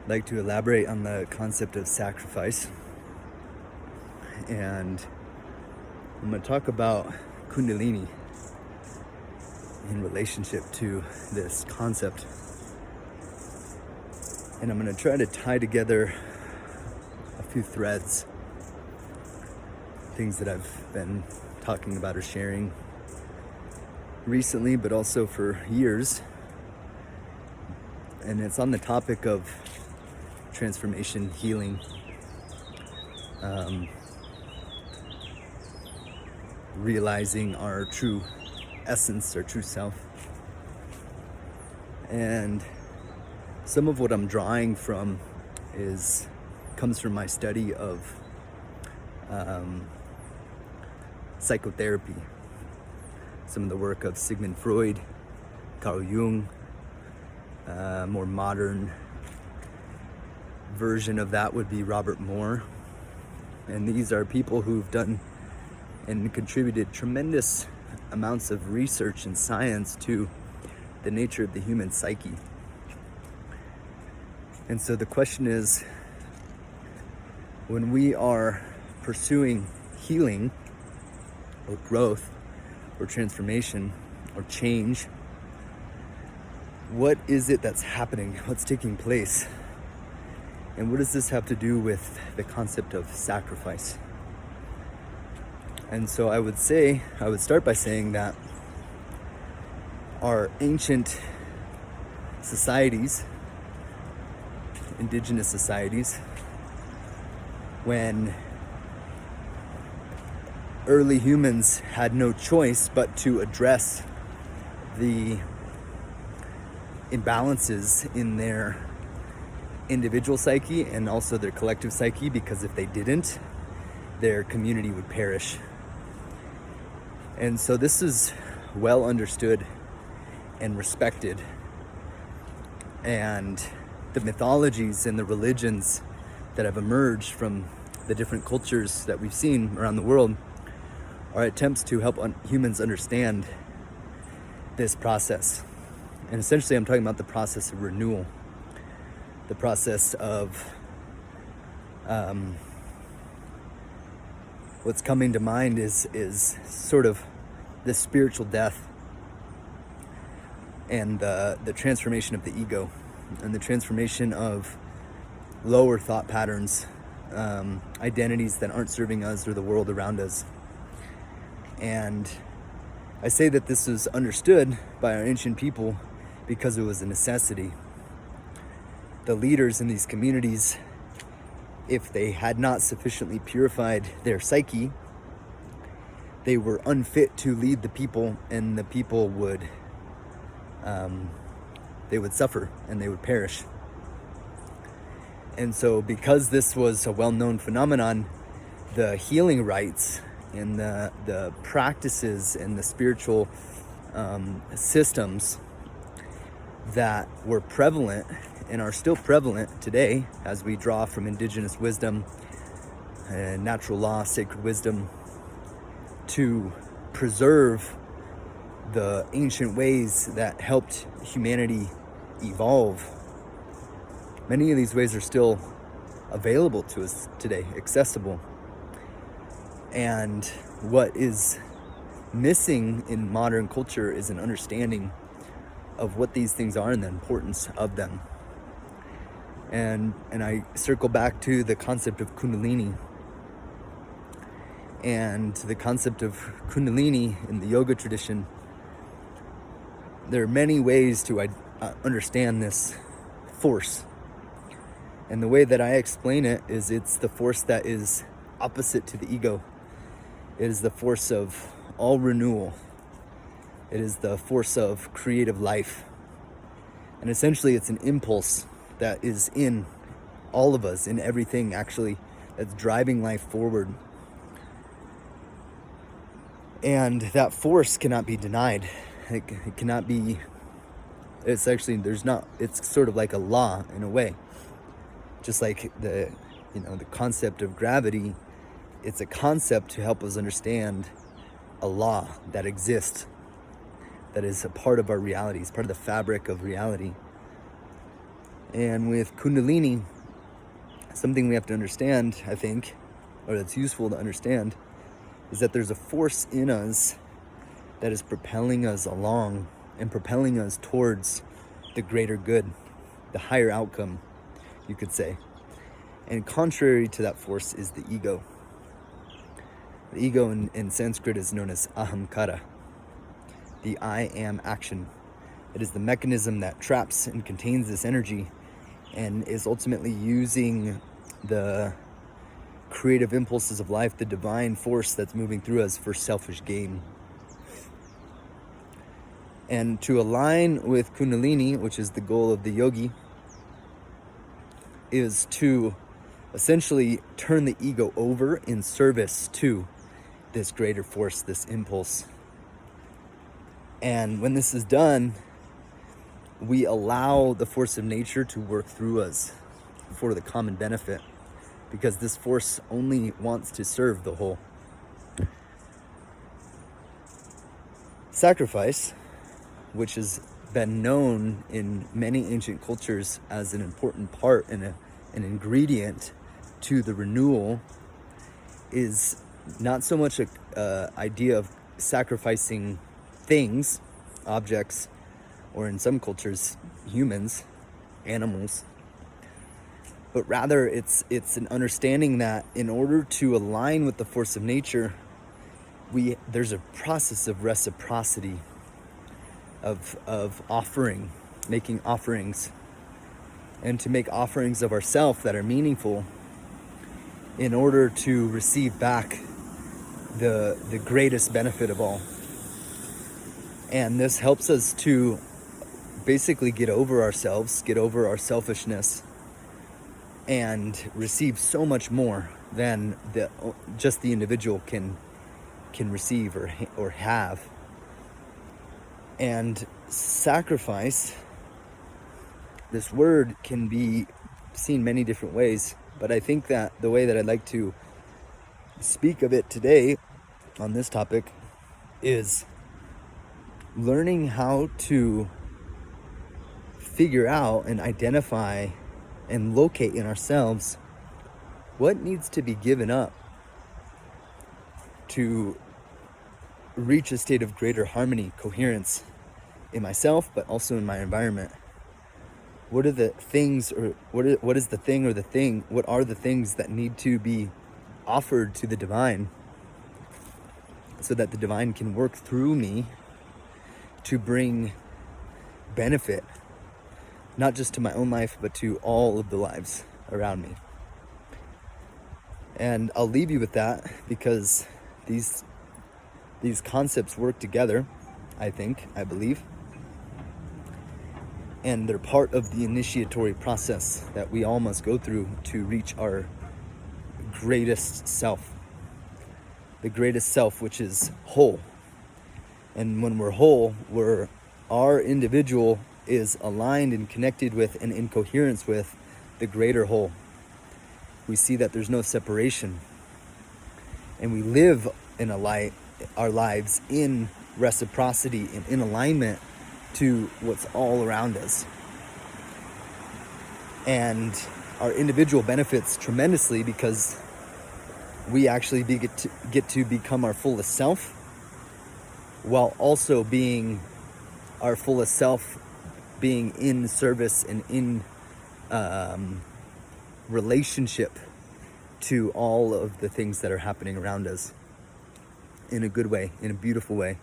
I'd like to elaborate on the concept of sacrifice, and I'm going to talk about Kundalini in relationship to this concept. And I'm going to try to tie together a few threads, things that I've been talking about or sharing recently, but also for years. And it's on the topic of transformation, healing, realizing our true essence, our true self. And some of what I'm drawing from comes from my study of psychotherapy. Some of the work of Sigmund Freud, Carl Jung, more modern version of that would be Robert Moore. And these are people who've done and contributed tremendous amounts of research and science to the nature of the human psyche. And so the question is, when we are pursuing healing or growth or transformation or change, what is it that's happening? What's taking place? And what does this have to do with the concept of sacrifice? And so I would start by saying that our ancient societies, indigenous societies, when early humans had no choice but to address the imbalances in their individual psyche and also their collective psyche, because if they didn't, their community would perish. And so this is well understood and respected, and the mythologies and the religions that have emerged from the different cultures that we've seen around the world are attempts to help humans understand this process. And essentially I'm talking about the process of renewal, the process of what's coming to mind is sort of this spiritual death and the transformation of the ego and the transformation of lower thought patterns, identities that aren't serving us or the world around us. And I say that this is understood by our ancient people because it was a necessity. The leaders in these communities, if they had not sufficiently purified their psyche, they were unfit to lead the people, and the people would suffer and they would perish. And so because this was a well-known phenomenon, the healing rites and the practices and the spiritual systems that were prevalent and are still prevalent today, as we draw from indigenous wisdom and natural law, sacred wisdom, to preserve the ancient ways that helped humanity evolve. Many of these ways are still available to us today, accessible. And what is missing in modern culture is an understanding of what these things are and the importance of them. And I circle back to the concept of Kundalini. And the concept of Kundalini in the yoga tradition, there are many ways to understand this force. And the way that I explain it is it's the force that is opposite to the ego. It is the force of all renewal. It is the force of creative life. And essentially it's an impulse that is in all of us, in everything actually, that's driving life forward. And that force cannot be denied. It cannot be, it's sort of like a law in a way. Just like the concept of gravity, it's a concept to help us understand a law that exists, that is a part of our reality, it's part of the fabric of reality. And with Kundalini, something we have to understand, I think, or that's useful to understand, is that there's a force in us that is propelling us along and propelling us towards the greater good, the higher outcome, you could say. And contrary to that force is the ego. The ego in Sanskrit is known as ahamkara, the I am action. It is the mechanism that traps and contains this energy and is ultimately using the creative impulses of life, the divine force that's moving through us for selfish gain. And to align with Kundalini, which is the goal of the yogi, is to essentially turn the ego over in service to this greater force, this impulse. And when this is done, we allow the force of nature to work through us for the common benefit, because this force only wants to serve the whole. Sacrifice, which has been known in many ancient cultures as an important part and an ingredient to the renewal, is not so much a idea of sacrificing things, objects, or in some cultures, humans, animals, but rather it's an understanding that in order to align with the force of nature, there's a process of reciprocity, of offering, making offerings, and to make offerings of ourselves that are meaningful in order to receive back the greatest benefit of all. And this helps us to basically get over ourselves, get over our selfishness, and receive so much more than just the individual can receive or have. And sacrifice, this word can be seen many different ways, but I think that the way that I'd like to speak of it today on this topic is learning how to figure out and identify and locate in ourselves what needs to be given up to reach a state of greater harmony, coherence in myself, but also in my environment. What are the things, or what is the thing or the thing? What are the things that need to be offered to the divine so that the divine can work through me to bring benefit, not just to my own life, but to all of the lives around me? And I'll leave you with that, because these concepts work together, I believe. And they're part of the initiatory process that we all must go through to reach our greatest self. The greatest self, which is whole. And when we're whole, our individual is aligned and connected with and in coherence with the greater whole. We see that there's no separation. And we live in our lives in reciprocity and in alignment to what's all around us. And our individual benefits tremendously, because we actually get to become our fullest self, while also being our fullest self, being in service and in relationship to all of the things that are happening around us in a good way, in a beautiful way.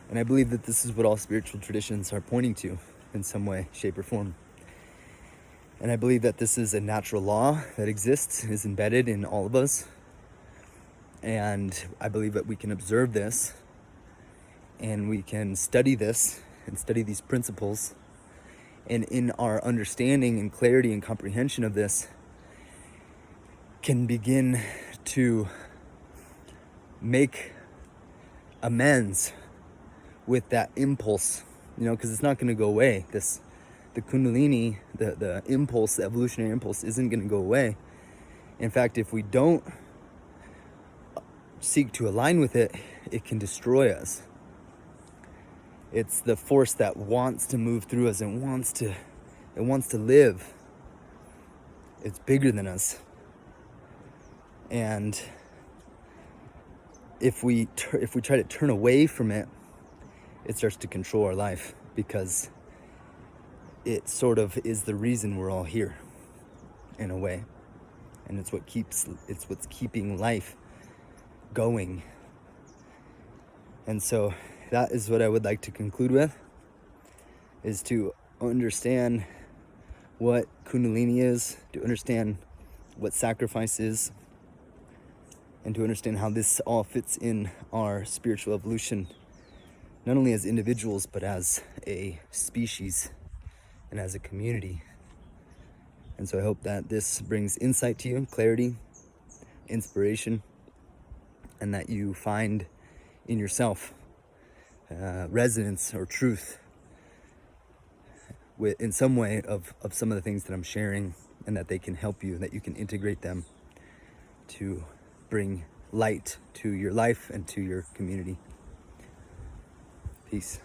And I believe that this is what all spiritual traditions are pointing to in some way, shape, or form. And I believe that this is a natural law that exists, is embedded in all of us. And I believe that we can observe this, and we can study this and study these principles. And in our understanding and clarity and comprehension of this, can begin to make amends with that impulse, because it's not going to go away. The Kundalini, the impulse, the evolutionary impulse, isn't going to go away. In fact, if we don't seek to align with it, it can destroy us. It's the force that wants to move through us and wants to It wants to live. It's bigger than us. And if we try to turn away from it, it starts to control our life, because it sort of is the reason we're all here in a way. And it's what's keeping life going. And so that is what I would like to conclude with, is to understand what Kundalini is, to understand what sacrifice is, and to understand how this all fits in our spiritual evolution, not only as individuals, but as a species and as a community. And so I hope that this brings insight to you, clarity, inspiration, and that you find in yourself resonance or truth in some way of some of the things that I'm sharing, and that they can help you, that you can integrate them to bring light to your life and to your community. Peace.